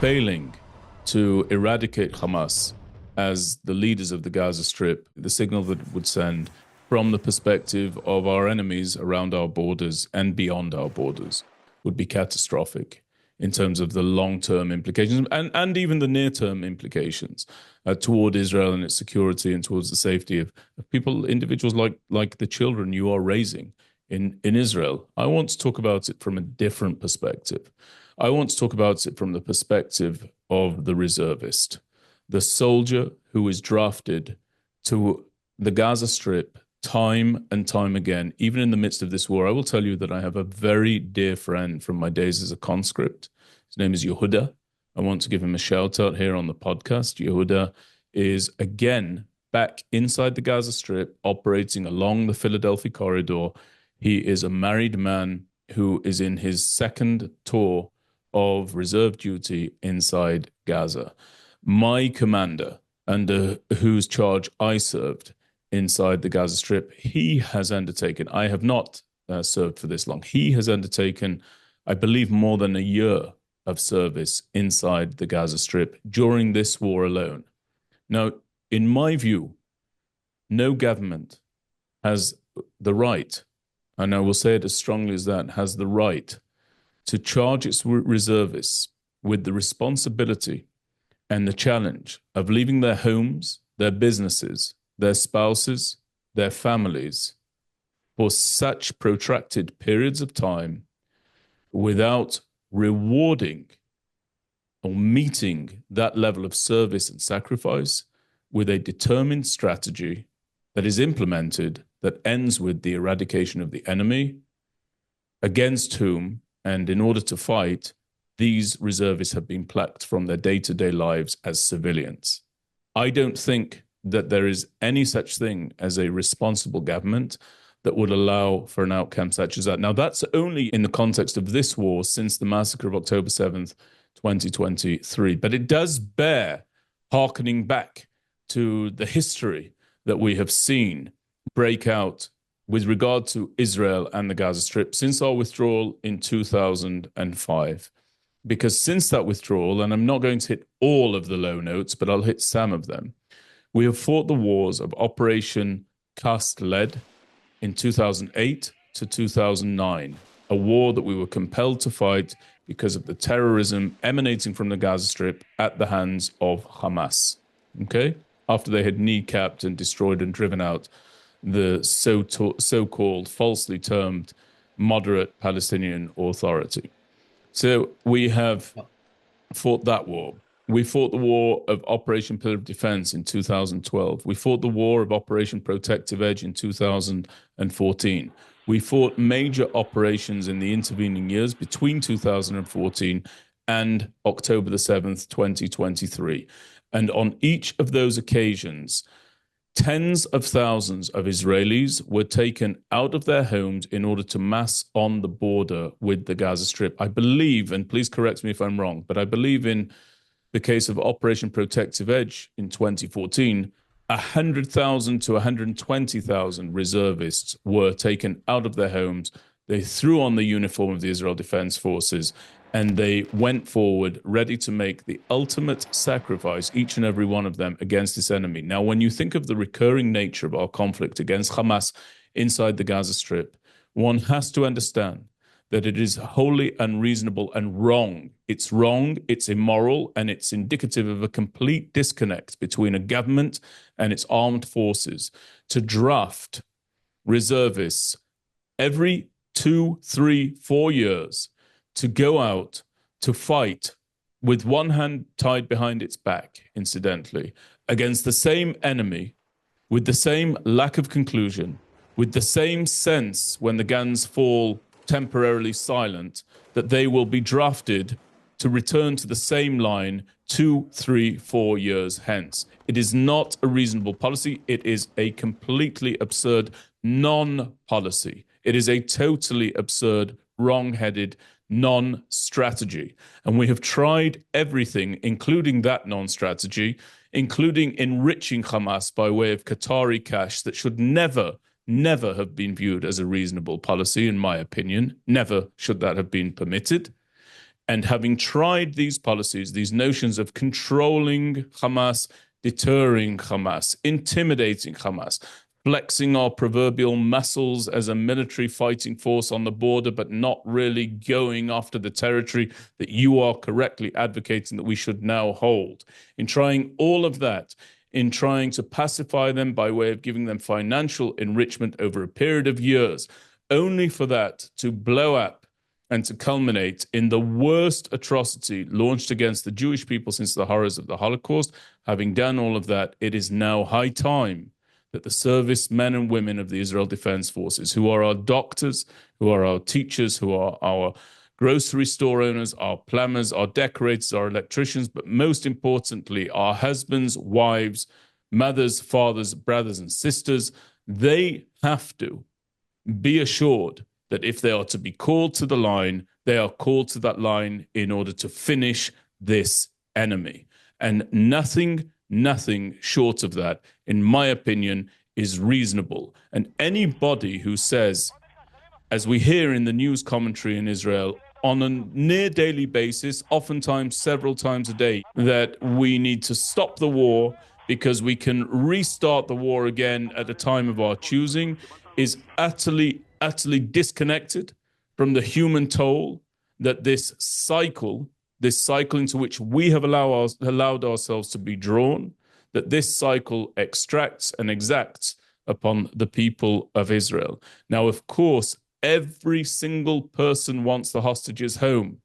failing to eradicate Hamas as the leaders of the Gaza Strip, the signal that it would send from the perspective of our enemies around our borders and beyond our borders would be catastrophic in terms of the long-term implications and even the near-term implications toward Israel and its security and towards the safety of people, individuals like the children you are raising in Israel. I want to talk about it from a different perspective. I want to talk about it from the perspective of the reservist, the soldier who is drafted to the Gaza Strip time and time again, even in the midst of this war. I will tell you that I have a very dear friend from my days as a conscript. His name is Yehuda. I want to give him a shout out here on the podcast. Yehuda is again back inside the Gaza Strip, operating along the Philadelphia corridor. He is a married man who is in his second tour of reserve duty inside Gaza. My commander, under whose charge I served inside the Gaza Strip, he has undertaken, I have not served for this long, he has undertaken, I believe, more than a year of service inside the Gaza Strip during this war alone. Now, in my view, no government has the right, and I will say it as strongly as that, has the right to charge its reservists with the responsibility and the challenge of leaving their homes, their businesses, their spouses, their families for such protracted periods of time without rewarding or meeting that level of service and sacrifice with a determined strategy that is implemented that ends with the eradication of the enemy against whom, and in order to fight, these reservists have been plucked from their day-to-day lives as civilians. I don't think that there is any such thing as a responsible government that would allow for an outcome such as that. Now, that's only in the context of this war since the massacre of October 7th, 2023. But it does bear hearkening back to the history that we have seen break out with regard to Israel and the Gaza Strip since our withdrawal in 2005. Because since that withdrawal, and I'm not going to hit all of the low notes, but I'll hit some of them, we have fought the wars of Operation Cast Lead in 2008 to 2009, a war that we were compelled to fight because of the terrorism emanating from the Gaza Strip at the hands of Hamas, okay? After they had kneecapped and destroyed and driven out the so-called, falsely termed, moderate Palestinian Authority. So we have fought that war. We fought the war of Operation Pillar of Defense in 2012. We fought the war of Operation Protective Edge in 2014. We fought major operations in the intervening years between 2014 and October the 7th, 2023. And on each of those occasions, tens of thousands of Israelis were taken out of their homes in order to mass on the border with the Gaza Strip. I believe, and please correct me if I'm wrong, but I believe in the case of Operation Protective Edge in 2014, 100,000 to 120,000 reservists were taken out of their homes. They threw on the uniform of the Israel Defense Forces and they went forward ready to make the ultimate sacrifice, each and every one of them, against this enemy. Now, when you think of the recurring nature of our conflict against Hamas inside the Gaza Strip, one has to understand that it is wholly unreasonable and wrong. It's wrong, it's immoral, and it's indicative of a complete disconnect between a government and its armed forces to draft reservists every 2, 3, 4 years to go out to fight with one hand tied behind its back, incidentally, against the same enemy, with the same lack of conclusion, with the same sense when the guns fall temporarily silent, that they will be drafted to return to the same line 2, 3, 4 years hence. It is not a reasonable policy. It is a completely absurd non-policy. It is a totally absurd, wrong-headed non-strategy. And we have tried everything, including that non-strategy, including enriching Hamas by way of Qatari cash that should never have been viewed as a reasonable policy, in my opinion. Never should that have been permitted. And having tried these policies, these notions of controlling Hamas, deterring Hamas, intimidating Hamas, flexing our proverbial muscles as a military fighting force on the border, but not really going after the territory that you are correctly advocating that we should now hold. In trying all of that, in trying to pacify them by way of giving them financial enrichment over a period of years, only for that to blow up and to culminate in the worst atrocity launched against the Jewish people since the horrors of the Holocaust. Having done all of that, it is now high time that the service men and women of the Israel Defense Forces, who are our doctors, who are our teachers, who are our grocery store owners, our plumbers, our decorators, our electricians, but most importantly, our husbands, wives, mothers, fathers, brothers, and sisters, they have to be assured that if they are to be called to the line, they are called to that line in order to finish this enemy. And nothing short of that, in my opinion, is reasonable. And anybody who says, as we hear in the news commentary in Israel, on a near daily basis, oftentimes several times a day, that we need to stop the war because we can restart the war again at a time of our choosing, is utterly disconnected from the human toll that this cycle into which we have allowed ourselves to be drawn, that this cycle extracts and exacts upon the people of Israel. Now, of course, every single person wants the hostages home.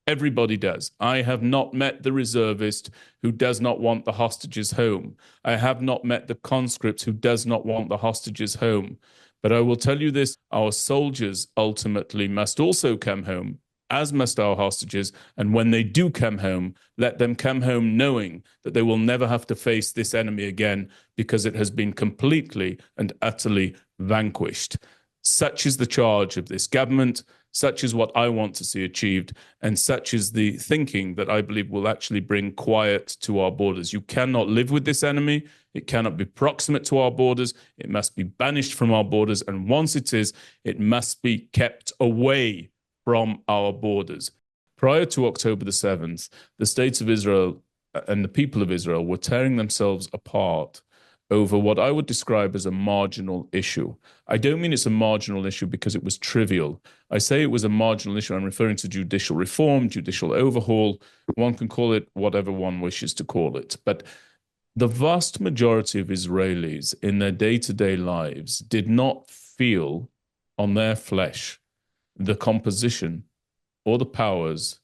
Everybody does. I have not met the reservist who does not want the hostages home. I have not met the conscript who does not want the hostages home. But I will tell you this, our soldiers ultimately must also come home, as must our hostages. And when they do come home, let them come home knowing that they will never have to face this enemy again because it has been completely and utterly vanquished. Such is the charge of this government. Such is what I want to see achieved. And such is the thinking that I believe will actually bring quiet to our borders. You cannot live with this enemy. It cannot be proximate to our borders. It must be banished from our borders. And once it is, it must be kept away from our borders. Prior to October the 7th, the states of Israel and the people of Israel were tearing themselves apart over what I would describe as a marginal issue. I don't mean it's a marginal issue because it was trivial. I say it was a marginal issue. I'm referring to judicial reform, judicial overhaul. One can call it whatever one wishes to call it. But the vast majority of Israelis in their day-to-day lives did not feel on their flesh the composition or the powers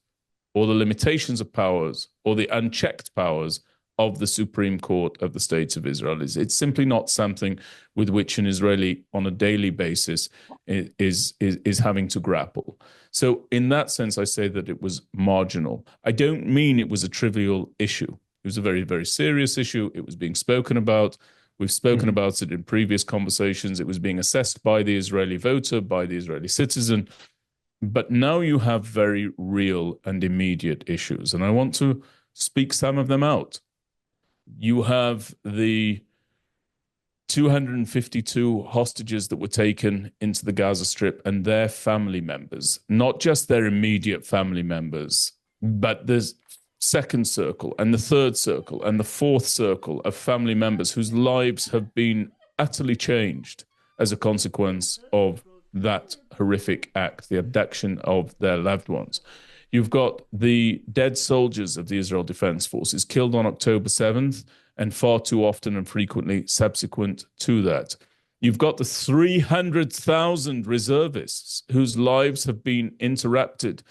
or the limitations of powers or the unchecked powers of the Supreme Court of the State of Israel. It's simply not something with which an Israeli on a daily basis is having to grapple. So in that sense, I say that it was marginal. I don't mean it was a trivial issue. It was a very, very serious issue. It was being spoken about. We've spoken about it in previous conversations. It was being assessed by the Israeli voter, by the Israeli citizen. But now you have very real and immediate issues. And I want to speak some of them out. You have the 252 hostages that were taken into the Gaza Strip and their family members, not just their immediate family members, but there's second circle and the third circle and the fourth circle of family members whose lives have been utterly changed as a consequence of that horrific act, the abduction of their loved ones. You've got the dead soldiers of the Israel Defense Forces killed on October 7th and far too often and frequently subsequent to that. You've got the 300,000 reservists whose lives have been interrupted,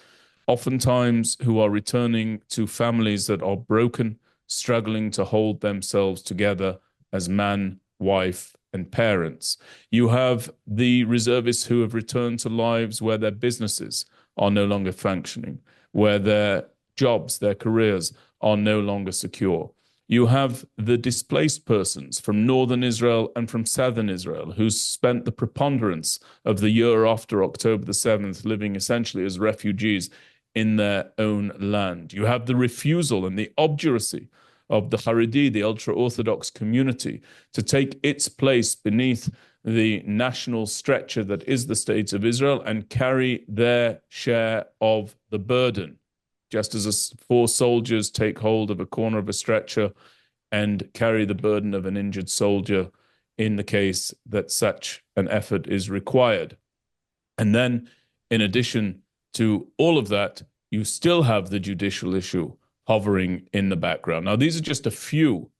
oftentimes who are returning to families that are broken, struggling to hold themselves together as man, wife, and parents. You have the reservists who have returned to lives where their businesses are no longer functioning, where their jobs, their careers are no longer secure. You have the displaced persons from northern Israel and from southern Israel who spent the preponderance of the year after October the 7th living essentially as refugees in their own land. You have the refusal and the obduracy of the Haredi, the ultra-Orthodox community, to take its place beneath the national stretcher that is the State of Israel and carry their share of the burden. just as four soldiers take hold of a corner of a stretcher and carry the burden of an injured soldier in the case that such an effort is required. And then, in addition to all of that, you still have the judicial issue hovering in the background. Now, these are just a few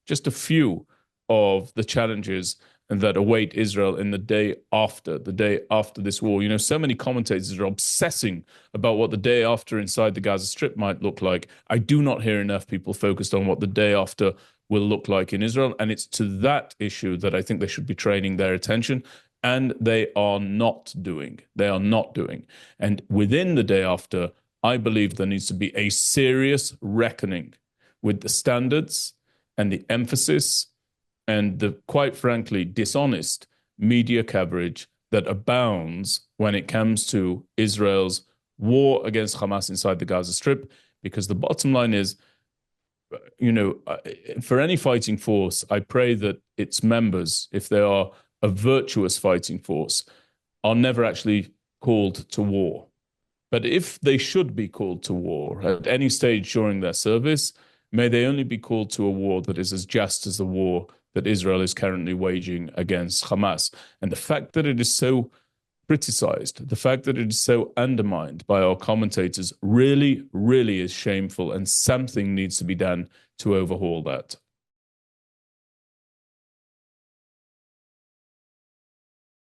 of the challenges that await Israel in the day after this war. You know, so many commentators are obsessing about what the day after inside the Gaza Strip might look like. I do not hear enough people focused on what the day after will look like in Israel. And it's to that issue that I think they should be training their attention. And they are not doing. They are not doing. And within the day after, I believe there needs to be a serious reckoning with the standards and the emphasis and the, quite frankly, dishonest media coverage that abounds when it comes to Israel's war against Hamas inside the Gaza Strip. Because the bottom line is, you know, for any fighting force, I pray that its members, if they are a virtuous fighting force, are never actually called to war. But if they should be called to war at any stage during their service, may they only be called to a war that is as just as the war that Israel is currently waging against Hamas. And the fact that it is so criticized, the fact that it is so undermined by our commentators really, really is shameful, and something needs to be done to overhaul that.